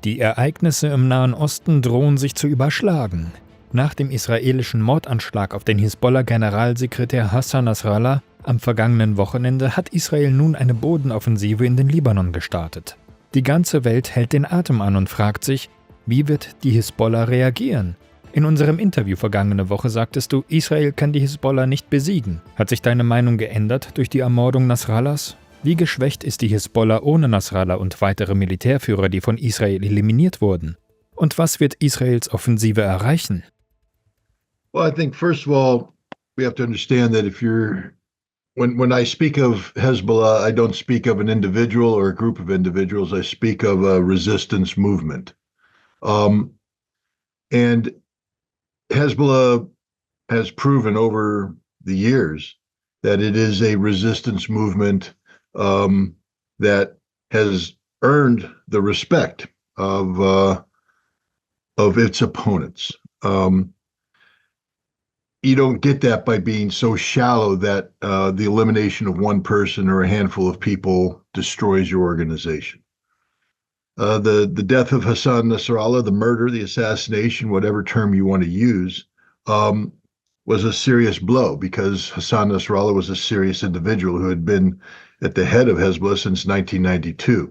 Die Ereignisse im Nahen Osten drohen sich zu überschlagen. Nach dem israelischen Mordanschlag auf den Hisbollah-Generalsekretär Hassan Nasrallah am vergangenen Wochenende hat Israel nun eine Bodenoffensive in den Libanon gestartet. Die ganze Welt hält den Atem an und fragt sich, wie wird die Hisbollah reagieren? In unserem Interview vergangene Woche sagtest du, Israel kann die Hisbollah nicht besiegen. Hat sich deine Meinung geändert durch die Ermordung Nasrallahs? Wie geschwächt ist die Hisbollah ohne Nasrallah und weitere Militärführer, die von Israel eliminiert wurden? Und was wird Israels Offensive erreichen? Well, I think first of all, we have to understand that when I speak of Hezbollah, I don't speak of an individual or a group of individuals. I speak of a resistance movement. And Hezbollah has proven over the years that it is a resistance movement that has earned the respect of its opponents. You don't get that by being so shallow that the elimination of one person or a handful of people destroys your organization. The death of Hassan Nasrallah, the murder, the assassination, whatever term you want to use, was a serious blow because Hassan Nasrallah was a serious individual who had been at the head of Hezbollah since 1992.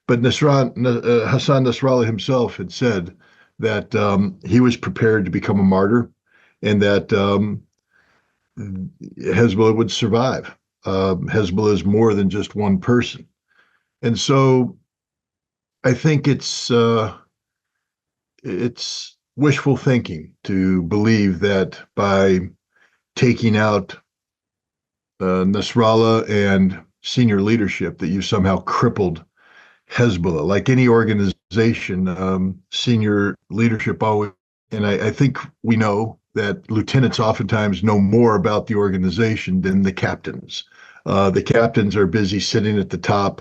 But Hassan Nasrallah himself had said that he was prepared to become a martyr and that Hezbollah would survive. Hezbollah is more than just one person. And so I think it's wishful thinking to believe that by taking out Nasrallah and senior leadership that you somehow crippled Hezbollah. Like any organization, senior leadership always, and I think we know that lieutenants oftentimes know more about the organization than the captains. The captains are busy sitting at the top,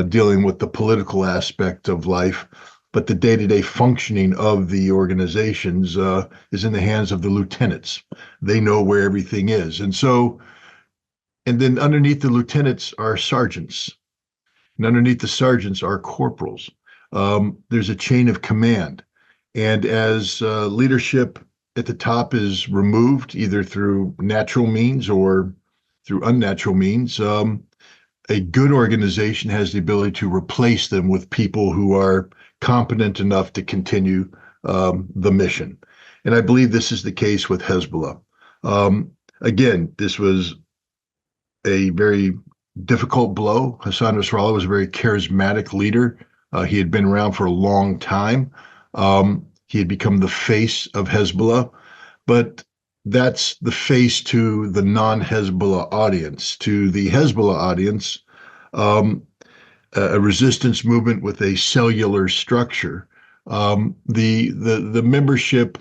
dealing with the political aspect of life, but the day-to-day functioning of the organizations is in the hands of the lieutenants. They know where everything is. And then underneath the lieutenants are sergeants. And underneath the sergeants are corporals. There's a chain of command. And as leadership at the top is removed, either through natural means or through unnatural means, a good organization has the ability to replace them with people who are competent enough to continue the mission. And I believe this is the case with Hezbollah. Again, this was a very difficult blow. Hassan Nasrallah was a very charismatic leader. He had been around for a long time. He had become the face of Hezbollah, but that's the face to the non-Hezbollah audience. To the Hezbollah audience, a resistance movement with a cellular structure. The membership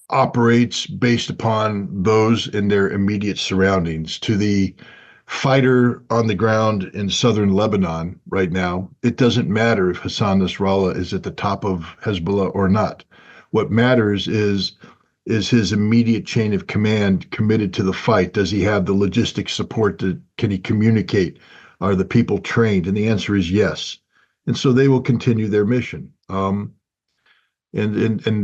operates based upon those in their immediate surroundings. To the fighter on the ground in southern Lebanon right now, it doesn't matter if Hassan Nasrallah is at the top of Hezbollah or not. What matters is his immediate chain of command committed to the fight? Does he have the logistic support? Can he communicate? Are the people trained? And the answer is yes. And so they will continue their mission. And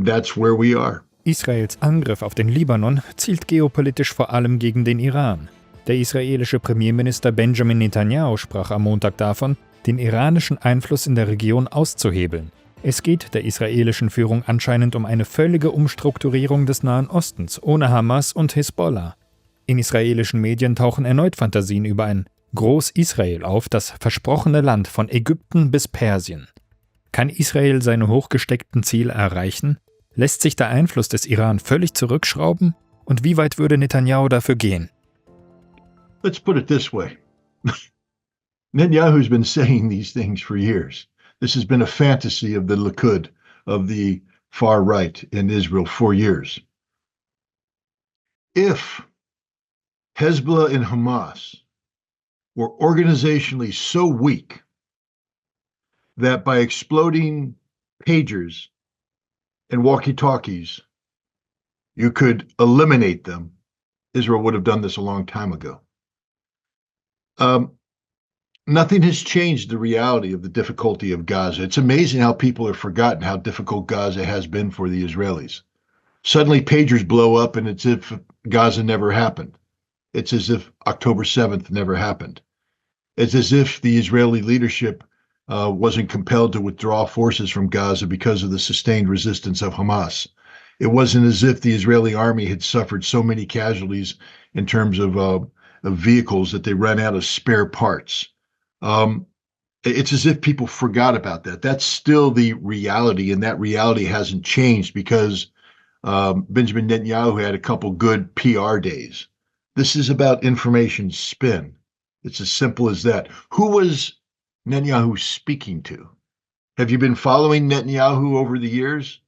that's where we are. Israels Angriff auf den Libanon zielt geopolitisch vor allem gegen den Iran. Der israelische Premierminister Benjamin Netanyahu sprach am Montag davon, den iranischen Einfluss in der Region auszuhebeln. Es geht der israelischen Führung anscheinend um eine völlige Umstrukturierung des Nahen Ostens ohne Hamas und Hisbollah. In israelischen Medien tauchen erneut Fantasien über ein Groß-Israel auf, das versprochene Land von Ägypten bis Persien. Kann Israel seine hochgesteckten Ziele erreichen? Lässt sich der Einfluss des Iran völlig zurückschrauben? Und wie weit würde Netanyahu dafür gehen? Let's put it this way. Netanyahu's been saying these things for years. This has been a fantasy of the Likud, of the far right in Israel for years. If Hezbollah and Hamas were organizationally so weak that by exploding pagers and walkie-talkies, you could eliminate them, Israel would have done this a long time ago. nothing has changed the reality of the difficulty of Gaza. It's amazing how people have forgotten how difficult Gaza has been for the Israelis. Suddenly pagers blow up and it's as if Gaza never happened. It's as if October 7th never happened. It's as if the Israeli leadership wasn't compelled to withdraw forces from Gaza because of the sustained resistance of Hamas. It wasn't as if the Israeli army had suffered so many casualties in terms of vehicles that they ran out of spare parts. It's as if people forgot about that. That's still the reality, and that reality hasn't changed because Benjamin Netanyahu had a couple good PR days. This is about information spin. It's as simple as that. Who was Netanyahu speaking to? Have you been following Netanyahu over the years?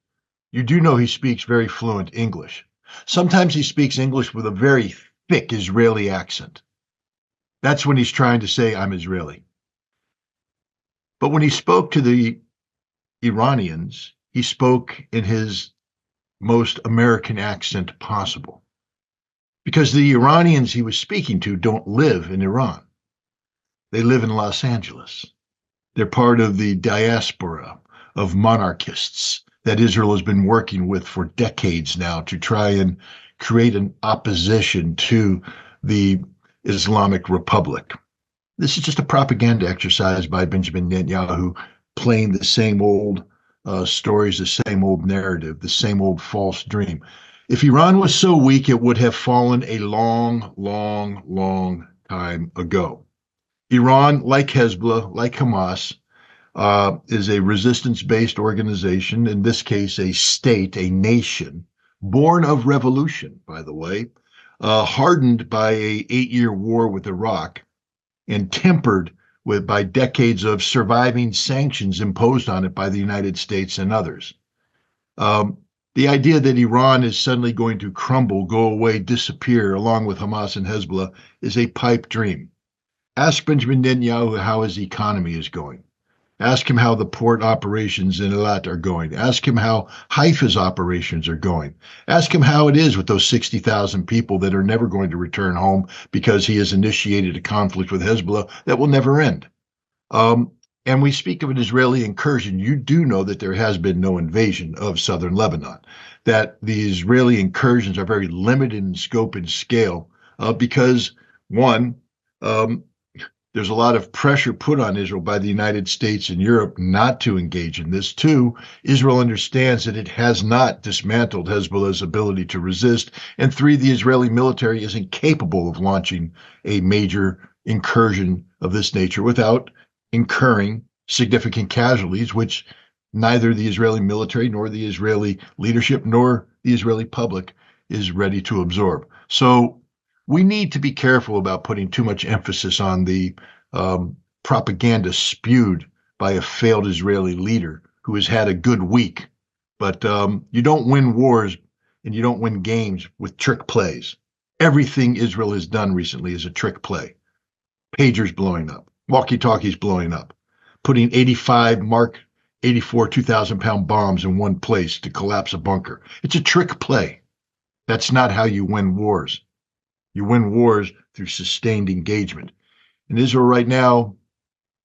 You do know he speaks very fluent English. Sometimes he speaks English with a very thick Israeli accent. That's when he's trying to say, I'm Israeli. But when he spoke to the Iranians, he spoke in his most American accent possible. Because the Iranians he was speaking to don't live in Iran. They live in Los Angeles. They're part of the diaspora of monarchists that Israel has been working with for decades now to try and create an opposition to the Islamic Republic. This is just a propaganda exercise by Benjamin Netanyahu, playing the same old stories, the same old narrative, the same old false dream. If Iran was so weak, it would have fallen a long, long, long time ago. Iran, like Hezbollah, like Hamas, is a resistance-based organization, in this case, a state, a nation, born of revolution, by the way, hardened by an 8-year war with Iraq, and tempered by decades of surviving sanctions imposed on it by the United States and others. The idea that Iran is suddenly going to crumble, go away, disappear, along with Hamas and Hezbollah, is a pipe dream. Ask Benjamin Netanyahu how his economy is going. Ask him how the port operations in Eilat are going. Ask him how Haifa's operations are going. Ask him how it is with those 60,000 people that are never going to return home because he has initiated a conflict with Hezbollah that will never end. And we speak of an Israeli incursion. You do know that there has been no invasion of southern Lebanon, that the Israeli incursions are very limited in scope and scale because, one, there's a lot of pressure put on Israel by the United States and Europe not to engage in this. Two, Israel understands that it has not dismantled Hezbollah's ability to resist. And three, the Israeli military isn't capable of launching a major incursion of this nature without incurring significant casualties, which neither the Israeli military nor the Israeli leadership nor the Israeli public is ready to absorb. So we need to be careful about putting too much emphasis on the propaganda spewed by a failed Israeli leader who has had a good week. But you don't win wars and you don't win games with trick plays. Everything Israel has done recently is a trick play. Pagers blowing up, walkie-talkies blowing up, putting 85 Mark 84 2,000-pound bombs in one place to collapse a bunker. It's a trick play. That's not how you win wars. You win wars through sustained engagement. And Israel right now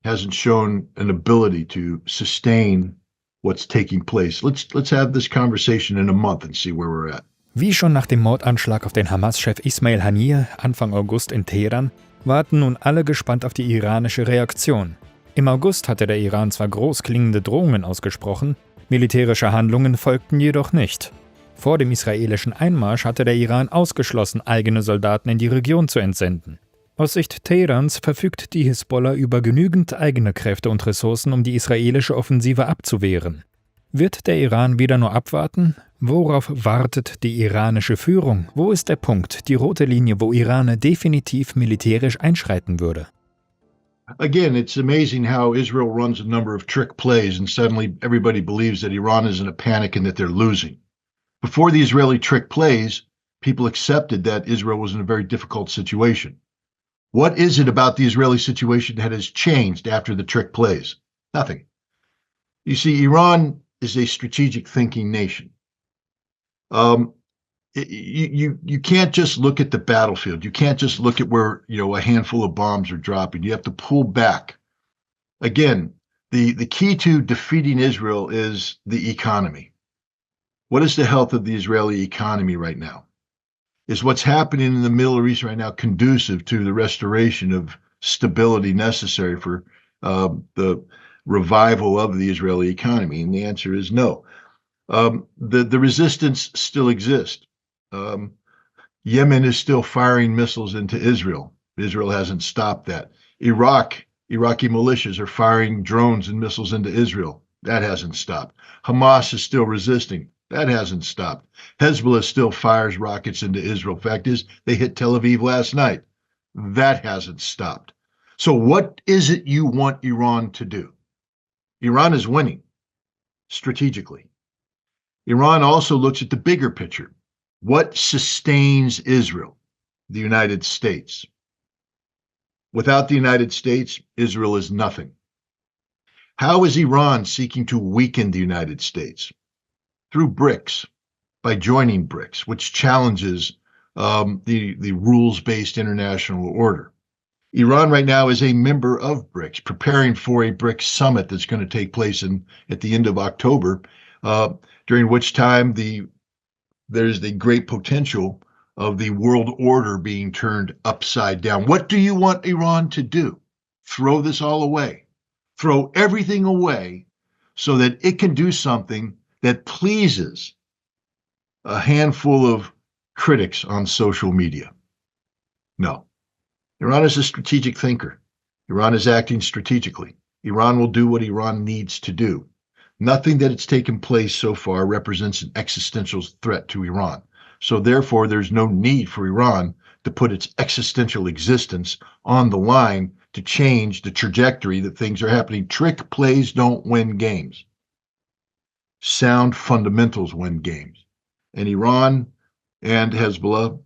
hasn't shown an ability to sustain what's taking place. Let's have this conversation in a month and see where we're at. Wie schon nach dem Mordanschlag auf den Hamas-Chef Ismail Haniyeh Anfang August in Teheran warten nun alle gespannt auf die iranische Reaktion. Im August hatte der Iran zwar groß klingende Drohungen ausgesprochen, militärische Handlungen folgten jedoch nicht. Vor dem israelischen Einmarsch hatte der Iran ausgeschlossen, eigene Soldaten in die Region zu entsenden. Aus Sicht Teherans verfügt die Hisbollah über genügend eigene Kräfte und Ressourcen, um die israelische Offensive abzuwehren. Wird der Iran wieder nur abwarten? Worauf wartet die iranische Führung? Wo ist der Punkt, die rote Linie, wo Iran definitiv militärisch einschreiten würde? Again, it's amazing how Israel runs a number of trick plays and suddenly everybody believes that Iran is in a panic and that they're losing. Before the Israeli trick plays, people accepted that Israel was in a very difficult situation. What is it about the Israeli situation that has changed after the trick plays? Nothing. You see, Iran is a strategic thinking nation. you can't just look at the battlefield. You can't just look at where, a handful of bombs are dropping. You have to pull back. Again, the key to defeating Israel is the economy. What is the health of the Israeli economy right now? Is what's happening in the Middle East right now conducive to the restoration of stability necessary for the revival of the Israeli economy? And the answer is no. The resistance still exists. Yemen is still firing missiles into Israel. Israel hasn't stopped that. Iraqi militias are firing drones and missiles into Israel. That hasn't stopped. Hamas is still resisting. That hasn't stopped. Hezbollah still fires rockets into Israel. Fact is, they hit Tel Aviv last night. That hasn't stopped. So what is it you want Iran to do? Iran is winning strategically. Iran also looks at the bigger picture. What sustains Israel? The United States. Without the United States, Israel is nothing. How is Iran seeking to weaken the United States? Through BRICS, by joining BRICS, which challenges the rules-based international order. Iran right now is a member of BRICS, preparing for a BRICS summit that's going to take place at the end of October, during which time there's the great potential of the world order being turned upside down. What do you want Iran to do? Throw this all away. Throw everything away so that it can do something that pleases a handful of critics on social media? No. Iran is a strategic thinker. Iran is acting strategically. Iran will do what Iran needs to do. Nothing that has taken place so far represents an existential threat to Iran. So therefore, there's no need for Iran to put its existential existence on the line to change the trajectory that things are happening. Trick plays don't win games. Sound fundamentals win games. And Iran and Hezbollah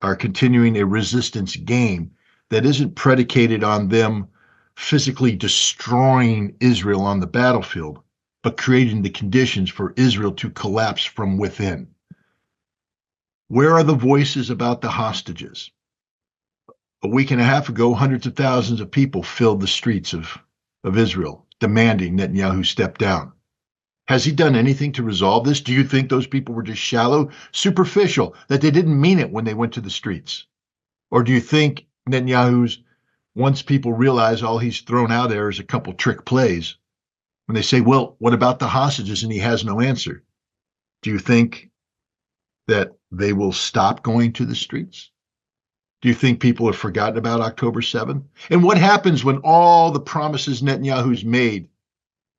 are continuing a resistance game that isn't predicated on them physically destroying Israel on the battlefield, but creating the conditions for Israel to collapse from within. Where are the voices about the hostages? A week and a half ago, hundreds of thousands of people filled the streets of Israel, demanding Netanyahu step down. Has he done anything to resolve this? Do you think those people were just shallow, superficial, that they didn't mean it when they went to the streets? Or do you think Netanyahu's, once people realize all he's thrown out there is a couple trick plays, when they say, well, what about the hostages? And he has no answer. Do you think that they will stop going to the streets? Do you think people have forgotten about October 7th? And what happens when all the promises Netanyahu's made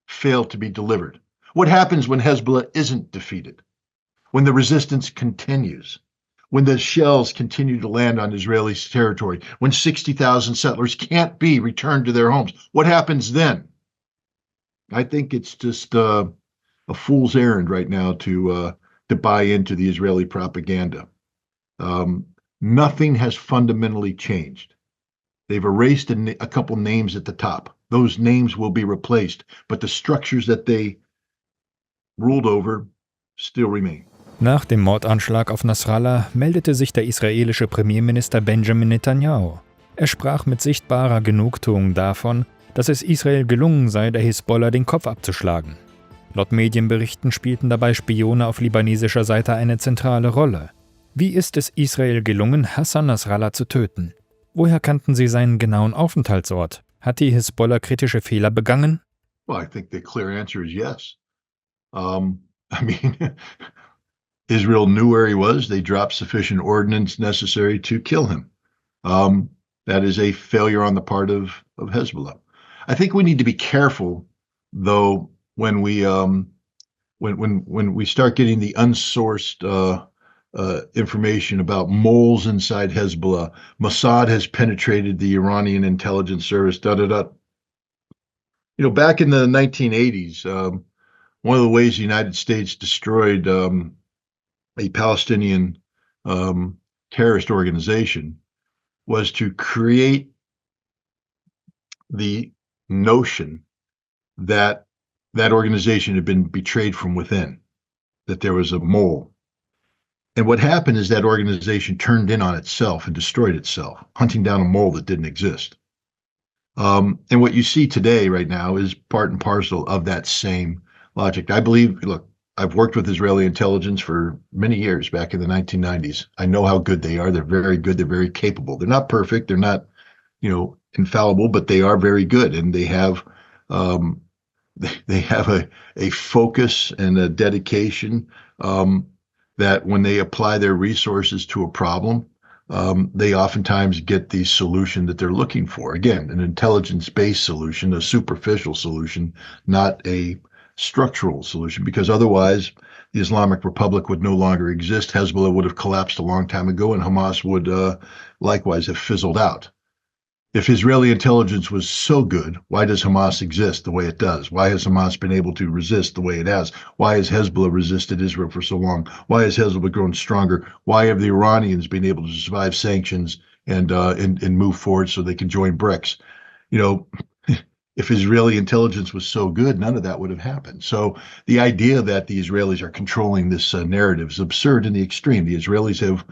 fail to be delivered? What happens when Hezbollah isn't defeated? When the resistance continues? When the shells continue to land on Israeli territory? When 60,000 settlers can't be returned to their homes? What happens then? I think it's just a fool's errand right now to buy into the Israeli propaganda. Nothing has fundamentally changed. They've erased a couple names at the top. Those names will be replaced, but the structures that they ruled over still remain. Nach dem Mordanschlag auf Nasrallah meldete sich der israelische Premierminister Benjamin Netanyahu. Er sprach mit sichtbarer Genugtuung davon, dass es Israel gelungen sei, der Hisbollah den Kopf abzuschlagen. Laut Medienberichten spielten dabei Spione auf libanesischer Seite eine zentrale Rolle. Wie ist es Israel gelungen, Hassan Nasrallah zu töten? Woher kannten sie seinen genauen Aufenthaltsort? Hat die Hisbollah kritische Fehler begangen? Well, I think the clear answer is yes. Israel knew where he was. They dropped sufficient ordnance necessary to kill him. That is a failure on the part of Hezbollah. I think we need to be careful, though, when we start getting the unsourced information about moles inside Hezbollah. Mossad has penetrated the Iranian intelligence service. Back in the 1980s, one of the ways the United States destroyed a Palestinian terrorist organization was to create the notion that that organization had been betrayed from within, that there was a mole. And what happened is that organization turned in on itself and destroyed itself, hunting down a mole that didn't exist. And what you see today, right now, is part and parcel of that same logic. I believe, look, I've worked with Israeli intelligence for many years back in the 1990s. I know how good they are. They're very good. They're very capable. They're not perfect. They're not, infallible, but they are very good. And they have, they have a focus and a dedication that when they apply their resources to a problem, they oftentimes get the solution that they're looking for. Again, an intelligence-based solution, a superficial solution, not a structural solution, because otherwise the Islamic Republic would no longer exist. Hezbollah would have collapsed a long time ago, and Hamas would likewise have fizzled out. If Israeli intelligence was so good, why does Hamas exist the way it does? Why has Hamas been able to resist the way it has? Why has Hezbollah resisted Israel for so long? Why has Hezbollah grown stronger? Why have the Iranians been able to survive sanctions and move forward so they can join BRICS? If Israeli intelligence was so good, none of that would have happened. So the idea that the Israelis are controlling this narrative is absurd in the extreme. The Israelis have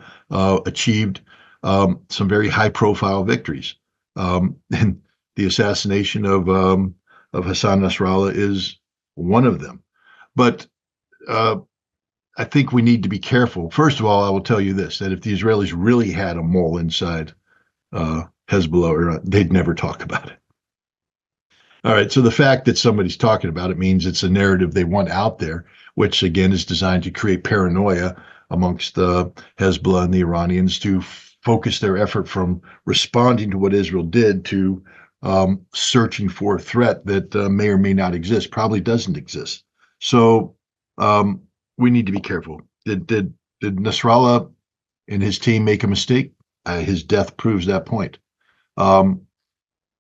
achieved some very high-profile victories. And the assassination of Hassan Nasrallah is one of them. But I think we need to be careful. First of all, I will tell you this, that if the Israelis really had a mole inside Hezbollah, they'd never talk about it. All right, so the fact that somebody's talking about it means it's a narrative they want out there, which again is designed to create paranoia amongst the Hezbollah and the Iranians to focus their effort from responding to what Israel did to searching for a threat that may or may not exist, probably doesn't exist. So we need to be careful. Did Nasrallah and his team make a mistake? His death proves that point.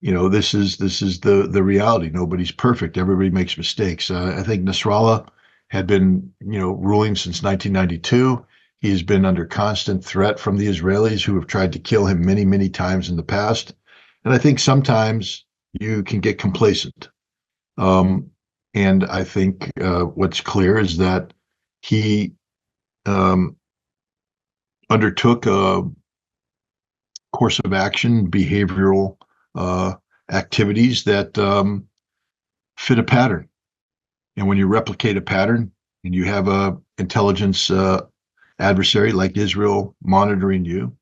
This is the reality. Nobody's perfect. Everybody makes mistakes. I think Nasrallah had been, ruling since 1992. He's been under constant threat from the Israelis, who have tried to kill him many, many times in the past. And I think sometimes you can get complacent. And I think what's clear is that he undertook a course of action, behavioral activities that fit a pattern. And when you replicate a pattern and you have a intelligence adversary like Israel monitoring you,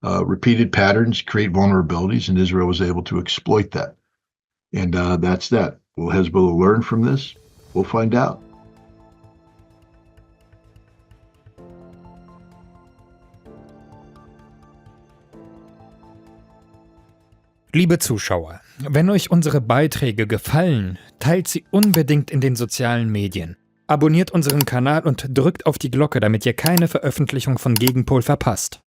repeated patterns create vulnerabilities, and Israel was able to exploit that. And that's that. Will Hezbollah learn from this? We'll find out. Liebe Zuschauer, wenn euch unsere Beiträge gefallen, teilt sie unbedingt in den sozialen Medien. Abonniert unseren Kanal und drückt auf die Glocke, damit ihr keine Veröffentlichung von Gegenpol verpasst.